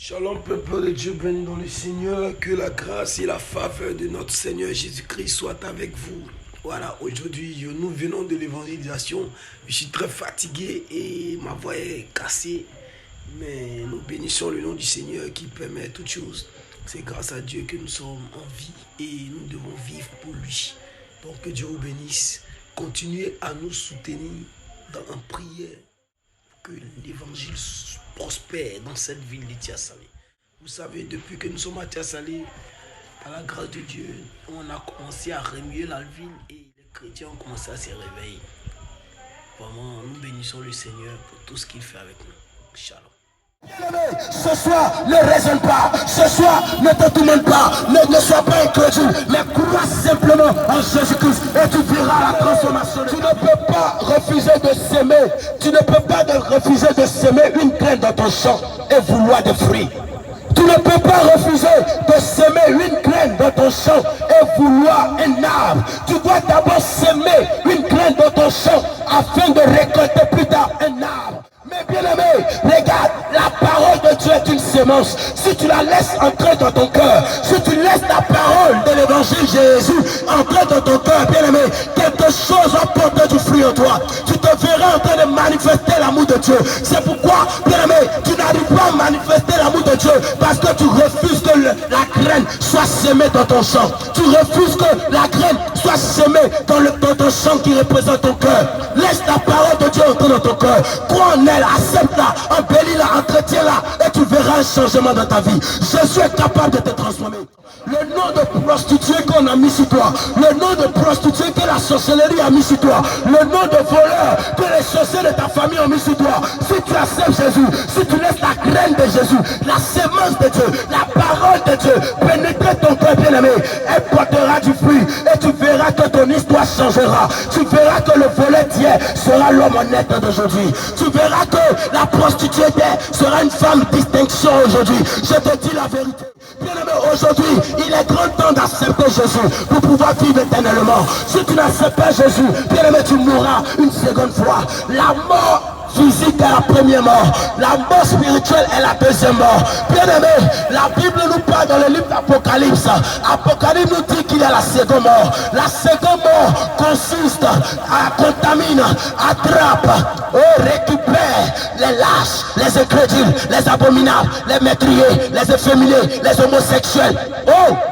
Shalom peuple de Dieu béni dans le Seigneur, que la grâce et la faveur de notre Seigneur Jésus-Christ soient avec vous. Voilà, aujourd'hui nous venons de l'évangélisation, je suis très fatigué et ma voix est cassée, mais nous bénissons le nom du Seigneur qui permet toutes choses. C'est grâce à Dieu que nous sommes en vie et nous devons vivre pour lui. Donc que Dieu vous bénisse, continuez à nous soutenir en prière. Que l'évangile prospère dans cette ville de Tiasalé. Vous savez, depuis que nous sommes à Tiasalé, par la grâce de Dieu, on a commencé à remuer la ville et les chrétiens ont commencé à se réveiller. Vraiment, nous bénissons le Seigneur pour tout ce qu'il fait avec nous. Shalom. Bien-aimé, ce soir, ne raisonne pas. Ce soir, ne te tourmente pas. Ne sois pas incrédule, mais crois simplement en Jésus-Christ et tu verras la transformation. Tu ne peux pas refuser de s'aimer. Tu ne peux pas refuser de s'aimer une graine dans ton champ et vouloir des fruits. Tu ne peux pas refuser de s'aimer une graine dans ton champ et vouloir un arbre. Tu dois d'abord s'aimer une graine dans ton champ afin de récolter plus tard un arbre. Mais bien aimé, regarde, la parole de Dieu est une sémence. Si tu la laisses entrer dans ton cœur, si tu laisses la parole de l'évangile Jésus entrer dans ton cœur, bien aimé, quelque chose va porter du fruit en toi. Tu te verras en train de manifester l'amour de Dieu. C'est pourquoi, bien aimé, tu n'arrives pas à manifester l'amour de Dieu parce que tu refuses que la graine soit sémée dans ton champ. Tu refuses que la graine soit sémée dans ton champ qui représente ton cœur. Laisse la parole de Dieu entrer dans ton cœur. Crois en elle, accepte-la, embellis-la, entretiens-la et tu verras un changement dans ta vie. Jésus est capable de te transformer. Le nom de prostituée qu'on a mis sur toi, le nom de prostituée que la sorcellerie a mis sur toi, le nom de voleur que les sorciers de ta famille ont mis sur toi, si tu acceptes Jésus, si tu laisses la graine de Jésus, la sémence de Dieu, la parole de Dieu pénétrer ton cœur bien-aimé, elle portera du fruit et tu verras que ton histoire changera. Tu verras que le voleur d'hier sera l'homme honnête d'aujourd'hui. Tu verras que la prostituée d'hier sera une femme distinction aujourd'hui. Je te dis la vérité. Bien-aimé, aujourd'hui, il est grand temps d'accepter Jésus pour pouvoir vivre éternellement. Si tu n'acceptes pas Jésus, bien-aimé, tu mourras une seconde fois. La mort physique est la première mort, la mort spirituelle est la deuxième mort. Bien aimé, la Bible nous parle dans le livre d'Apocalypse. Apocalypse nous dit qu'il y a la seconde mort. La seconde mort consiste à contaminer, attrape, récupère les lâches, les incrédules, les abominables, les meurtriers, les efféminés, les homosexuels,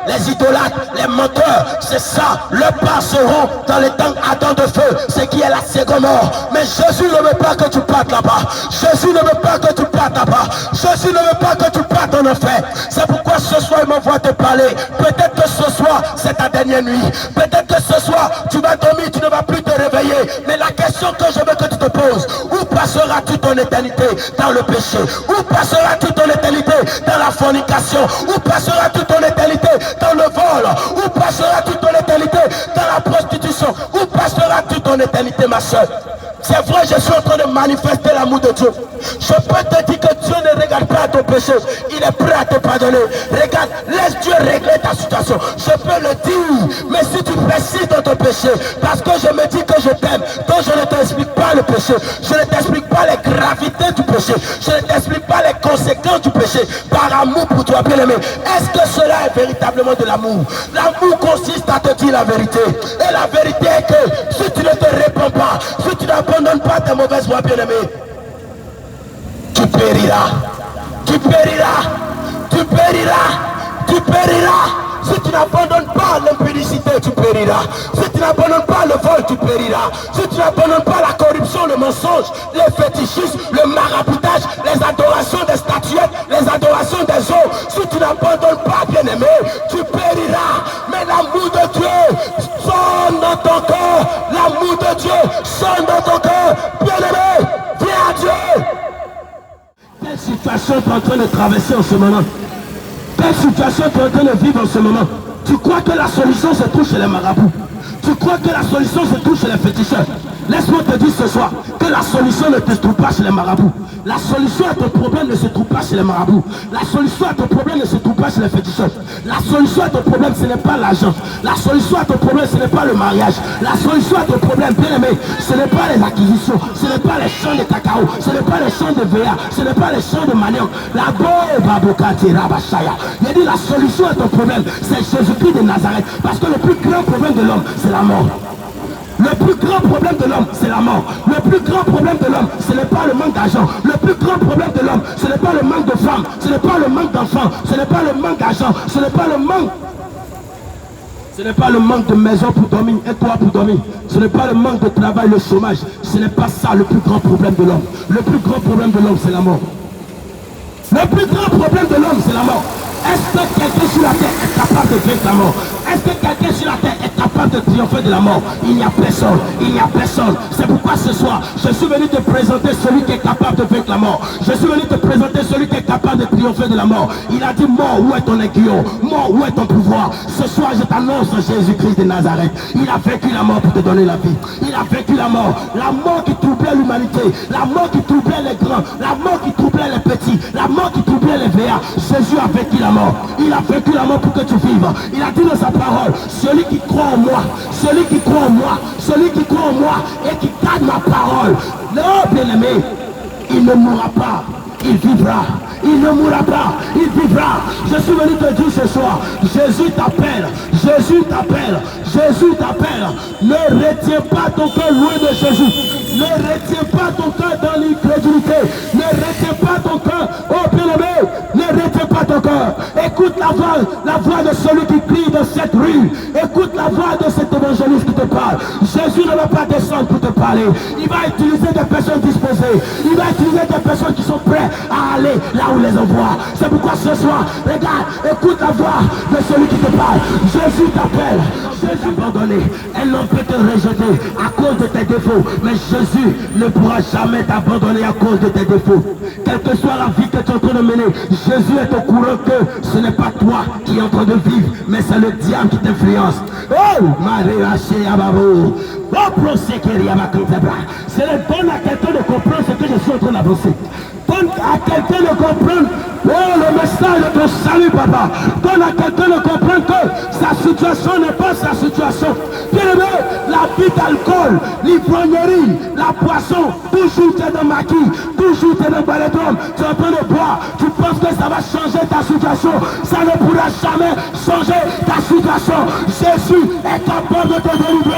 les idolâtres, les menteurs. C'est ça, leurs pas seront dans les temps ardents de feu, ce qui est la seconde mort. Mais Jésus ne veut pas que tu partes là-bas. Jésus ne veut pas que tu partes là-bas. Jésus ne veut pas que tu partes en enfer. C'est pourquoi ce soir il m'envoie te parler. Peut-être que ce soir c'est ta dernière nuit. Peut-être que ce soir tu vas dormir, tu ne vas plus te réveiller. Mais la question que je veux que tu te poses, où passeras-tu ton éternité? Dans le péché? Où passeras-tu ton éternité? Dans la fornication? Où passeras-tu ton éternité? Dans le vol? Où passeras-tu ton éternité? Dans la prostitution? Où passeras-tu ton éternité, ma soeur? C'est vrai, je suis en train de manifester l'amour de Dieu. Je peux te dire que Dieu ne regarde pas à ton péché. Il est prêt à te pardonner. Regarde, laisse Dieu régler ta situation. Je peux le dire, mais si tu persistes dans ton péché, parce que je me dis que je t'aime, donc je ne t'explique pas le péché. Je ne t'explique pas les gravités du péché. Je ne t'explique pas les conséquences du péché. Par amour pour toi, bien-aimé. Est-ce que cela est véritablement de l'amour? L'amour consiste à te dire la vérité. Et la vérité est que si tu ne te réponds pas, si tu n'abandonnes pas tes mauvaises voies, bien-aimé, tu périras, tu périras, tu périras, tu périras. Si tu n'abandonnes pas l'impudicité, tu périras. Si tu n'abandonnes pas le vol, tu périras. Si tu n'abandonnes pas la corruption, le mensonge, les fétichismes, le maraboutage, les adorations des statuettes, les adorations des eaux, si tu n'abandonnes pas, bien-aimé, tu périras. Mais l'amour de Dieu sonne dans ton cœur. L'amour de Dieu sonne dans ton cœur. Bien-aimé, viens à Dieu. Quelle situation tu es en train de traverser en ce moment? Quelle situation tu es en train de vivre en ce moment? Tu crois que la solution se trouve chez les marabouts? Tu crois que la solution se trouve chez les féticheurs. Laisse-moi te dire ce soir que la solution ne se trouve pas chez les marabouts. La solution à ton problème ne se trouve pas chez les marabouts. La solution à ton problème ne se trouve pas chez les féticheurs. La solution à ton problème, ce n'est pas l'argent. La solution à ton problème, ce n'est pas le mariage. La solution à ton problème, bien aimé, ce n'est pas les acquisitions. Ce n'est pas les champs de cacao. Ce n'est pas les champs de VA. Ce n'est pas les champs de manioc. La il dit la solution à ton problème, c'est Jésus-Christ de Nazareth. Parce que le plus grand problème de l'homme, c'est la mort. Le plus grand problème de l'homme, c'est la mort. Le plus grand problème de l'homme, ce n'est pas le manque d'argent. Le plus grand problème de l'homme, ce n'est pas le manque de femmes. Ce n'est pas le manque d'enfants. Ce n'est pas le manque d'argent. Ce n'est pas le manque. Ce n'est pas le manque de maison pour dormir et toi pour dormir. Ce n'est pas le manque de travail, le chômage. Ce n'est pas ça le plus grand problème de l'homme. Le plus grand problème de l'homme, c'est la mort. Le plus grand problème de l'homme, c'est la mort. Est-ce que quelqu'un sur la terre est capable de vaincre la mort? Est-ce que quelqu'un sur la terre est capable de triompher de la mort? Il n'y a personne, il n'y a personne. C'est pourquoi ce soir, je suis venu te présenter celui qui est capable de vaincre la mort. Je suis venu te présenter celui qui est capable de triompher de la mort. Il a dit, mort, où est ton aiguillon? Mort, où est ton pouvoir? Ce soir, je t'annonce Jésus-Christ de Nazareth. Il a vaincu la mort pour te donner la vie. Il a vaincu la mort qui troublait l'humanité, la mort qui troublait les grands, la mort qui troublait les petits, la mort qui troublait les veillards. Jésus a vaincu la mort. Il a vaincu la mort pour que tu vives. Il a dit dans sa parole, celui qui croit en moi, celui qui croit en moi, celui qui croit en moi et qui garde ma parole, non, bien-aimé, il ne mourra pas, il vivra. Il ne mourra pas, il vivra. Je suis venu te dire ce soir, Jésus t'appelle, Jésus t'appelle, Jésus t'appelle. Ne retiens pas ton cœur loin de Jésus. Ne retiens pas ton cœur dans l'incrédulité. Ne retiens pas ton cœur, oh bien-aimé, ne retiens pas ton cœur. Écoute la voix de celui qui crie dans cette rue. Écoute la voix de cet évangéliste qui te parle. Jésus ne va pas descendre pour te parler. Il va utiliser des personnes disposées. Il va utiliser des personnes qui sont prêtes à aller là où les envoie. C'est pourquoi ce soir, regarde, écoute la voix de celui qui te parle. Jésus t'appelle. Jésus t'a abandonné. Un homme peut te rejeter à cause de tes défauts. Mais Jésus ne pourra jamais t'abandonner à cause de tes défauts. Quelle que soit la vie que tu es en train de mener, Jésus est au courant que ce n'est pas toi qui es en train de vivre, mais c'est le diable qui t'influence. Oh, Maria Sheyababo. C'est le don à quelqu'un de comprendre ce que je suis en train d'avancer. Donne à quelqu'un de comprendre le message de ton salut, papa. Donne à quelqu'un de comprendre que sa situation n'est pas sa situation. Bien-aimé, la vie d'alcool, l'ivrognerie, la poisson, toujours tu es dans maquis, toujours tu es dans balédrome, tu es en train de boire, tu penses que ça va changer ta situation. Ça ne pourra jamais changer ta situation. Jésus est capable de te délivrer.